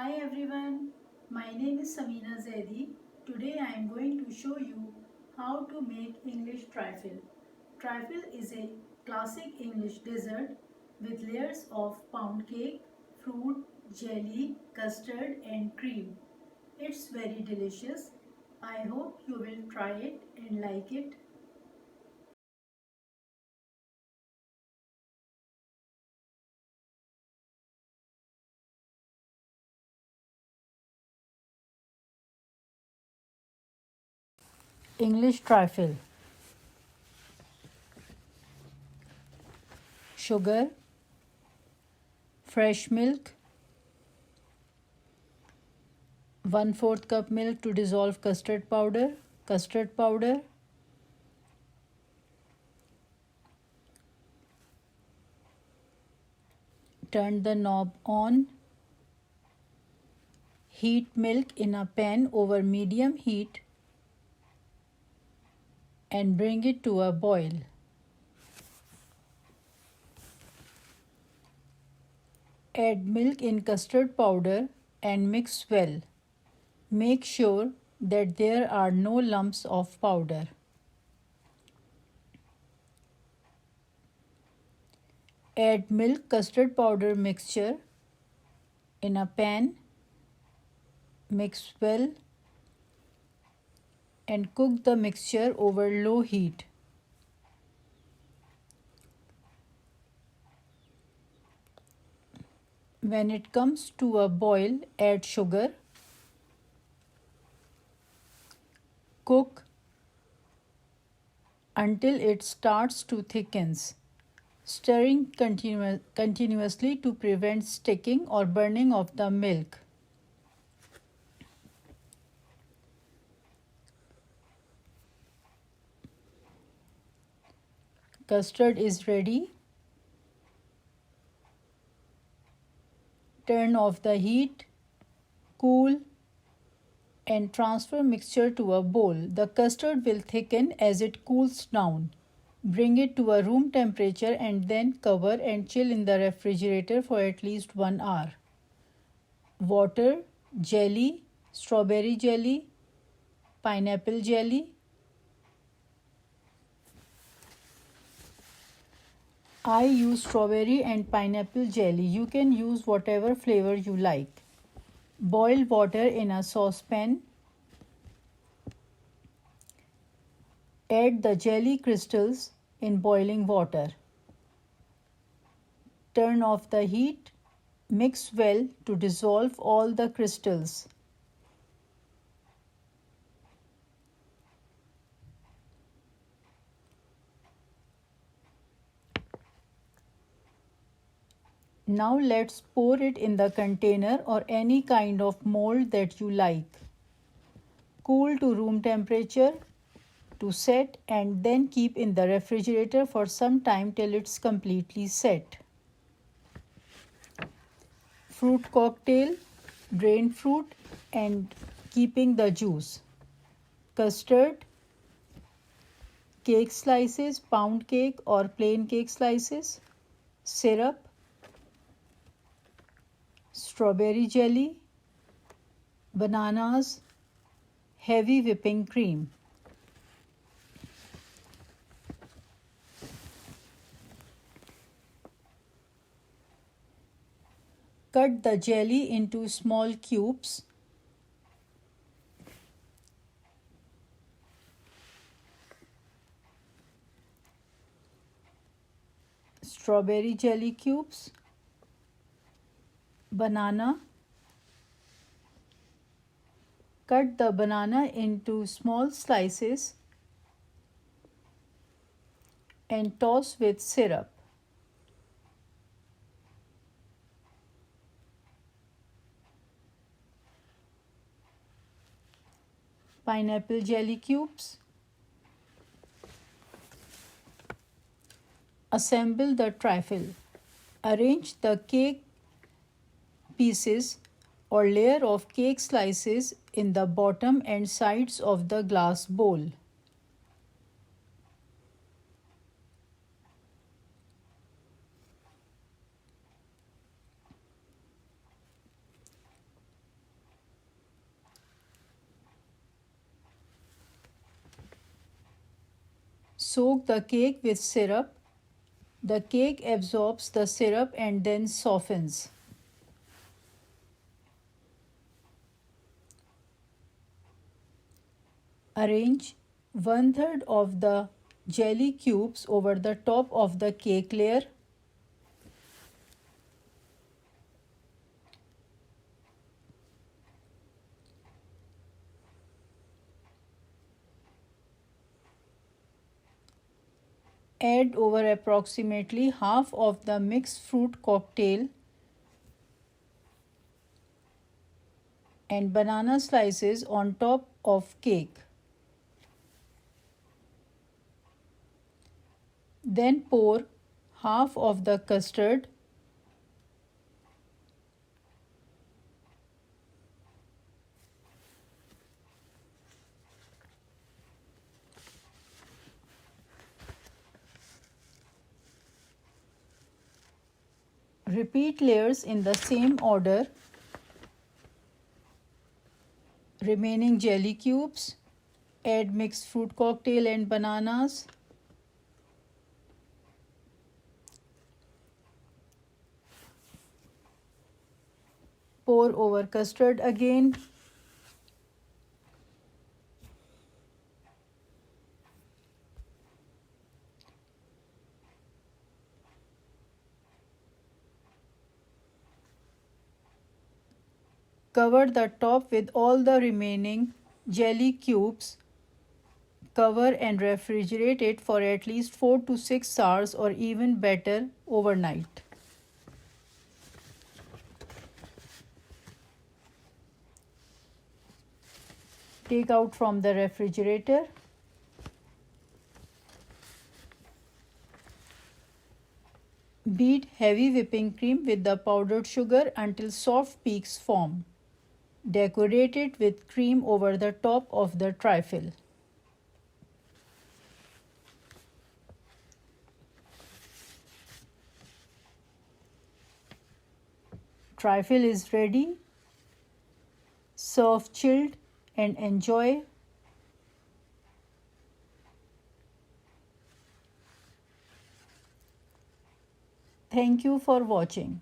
Hi everyone, my name is Samina Zaidi. Today I am going to show you how to make English trifle. Trifle is a classic English dessert with layers of pound cake, fruit, jelly, custard and cream. It's very delicious. I hope you will try it and like it. English trifle. Sugar, fresh milk, 1/4 cup milk to dissolve custard powder, turn the knob on, heat milk in a pan over medium heat and bring it to a boil. Add milk in custard powder and mix well. Make sure that there are no lumps of powder. Add milk custard powder mixture in a pan, mix well and cook the mixture over low heat. When it comes to a boil, add sugar. Cook until it starts to thicken, stirring continuously to prevent sticking or burning of the milk. Custard is ready. Turn off the heat, cool and transfer mixture to a bowl. The custard will thicken as it cools down. Bring it to a room temperature and then cover and chill in the refrigerator for at least 1 hour. Water, jelly, strawberry jelly, pineapple jelly. I use strawberry and pineapple jelly. You can use whatever flavor you like. Boil water in a saucepan. Add the jelly crystals in boiling water. Turn off the heat. Mix well to dissolve all the crystals. Now let's pour it in the container or any kind of mold that you like. Cool to room temperature to set and then keep in the refrigerator for some time till it's completely set. Fruit cocktail, drain fruit and keeping the juice. Custard, cake slices, pound cake or plain cake slices, syrup, strawberry jelly, bananas, heavy whipping cream. Cut the jelly into small cubes. Strawberry jelly cubes, banana. Cut the banana into small slices and toss with syrup. Pineapple jelly cubes. Assemble the trifle. Arrange the cake pieces or layer of cake slices in the bottom and sides of the glass bowl. Soak the cake with syrup. The cake absorbs the syrup and then softens. Arrange 1/3 of the jelly cubes over the top of the cake layer. Add over approximately half of the mixed fruit cocktail and banana slices on top of cake. Then pour half of the custard, repeat layers in the same order. Remaining jelly cubes, add mixed fruit cocktail and bananas. Pour over custard again. Cover the top with all the remaining jelly cubes. Cover and refrigerate it for at least 4 to 6 hours or even better overnight. Take out from the refrigerator. Beat heavy whipping cream with the powdered sugar until soft peaks form. Decorate it with cream over the top of the trifle. Trifle is ready. Serve chilled and enjoy. Thank you for watching.